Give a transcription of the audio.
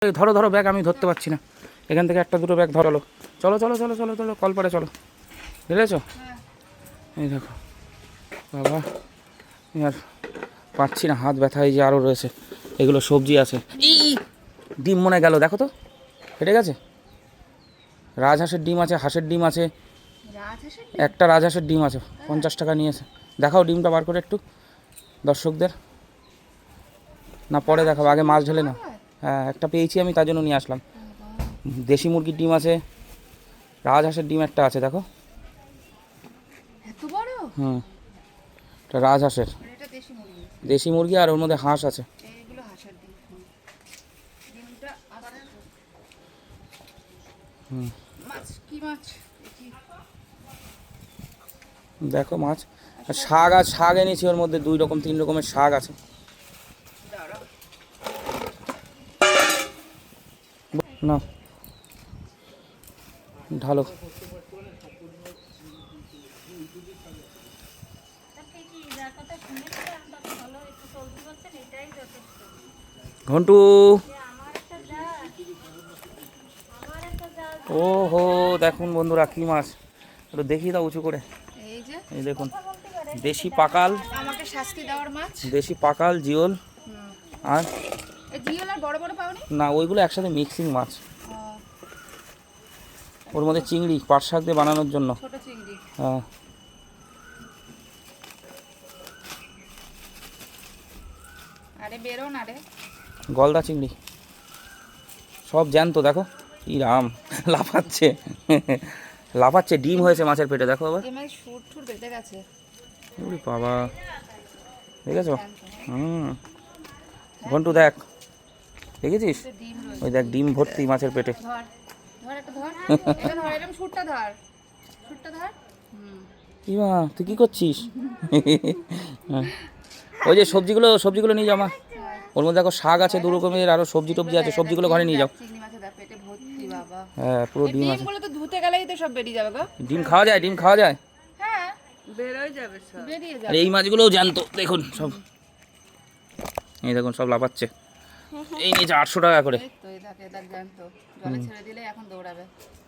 ধরো ধরো ব্যাগ, আমি ধরতে পারছি না। এখান থেকে একটা দুটো ব্যাগ ধরালো। চলো চলো চলো চলো চলো কলপারে চলো, বুঝেছ? এই দেখো বাবা, আর পাচ্ছি না, হাত ব্যথা। এই যে আরও রয়েছে, এগুলো সবজি আছে। ডিম মনে গেল, দেখো তো ফেটে গেছে। রাজহাঁসের ডিম আছে, হাঁসের ডিম আছে, একটা রাজহাঁসের ডিম আছে, 50 টাকা নিয়েছে। দেখাও ডিমটা বার করে একটু দর্শকদের। না পরে দেখাবো, আগে মাছ ঢেলে না। হ্যাঁ একটা পেয়েছি আমি, তার জন্য নিয়ে আসলাম। দেশি মুরগির ডিম আছে, রাজহাঁসের ডিম একটা আছে, দেখো। হুম, এটা রাজহাঁসের, দেশি মুরগি, আর ওর মধ্যে হাঁস আছে। হুম, দেখো মাছ। আর শাক, আর শাক এনেছি, ওর মধ্যে 2 রকম 3 রকমের শাক আছে। না ঢালো। ঘন্টু, ও হো, দেখুন বন্ধুরা কি মাছ, একটু দেখিয়ে দাও উঁচু করে। এই দেখুন, দেশি পাকাল, আমাকে শাস্তি দেওয়ার মাছ, দেশি পাকাল জিওল। আর জিওল আর বড় বড় পাওনি? না, ওইগুলো একসাথে মিক্সিং মাছ। ওর মধ্যে চিংড়ি, পাট শাক দিয়ে বানানোর জন্য। ছোট চিংড়ি। হ্যাঁ, আরে বেরো না রে। গলদা চিংড়ি, সব জ্যান্ত। দেখো কি রাম লাফাচ্ছে লাফাচ্ছে। ডিম হয়েছে মাছের পেটে, দেখো আবার। সুর টুর বেঁধে গেছে। ওরে বাবা, দেখেছো? হুম, ঘন্টু দেখ, দেখেছিস? ওই দেখ ডিম ভর্তি মাছের পেটে। ধর ধর একটা ধর, এটা ধর, এরকম সুরটা ধর, সুরটা ধর। কি মা, তুই কি করছিস? ওই যে সবজিগুলো নিয়ে যাও মা। ওর মধ্যে দেখো শাক আছে 2 রকমের, আরও সবজি টবজি আছে, সবজিগুলো ঘরে নিয়ে যাও। চিংড়ি মাছের পেটে ভর্তি বাবা। হ্যাঁ পুরো ডিম আছে। ডিমগুলো তো ধুতে গেলেই তো সব বেরিয়ে যাবে গো। ডিম খাওয়া যায়, ডিম খাওয়া যায়। হ্যাঁ বেরোয় যাবে সব, বেরিয়ে আর যাবে। এই মাছগুলোও জ্যান্ত, দেখুন সব। এই দেখুন সব লাফাচ্ছে। এই নিয়েছে 800 টাকা করে। এই তো এই দেখ জ্যান্ত, জলে ছেড়ে দিলে এখন দৌড়াবে।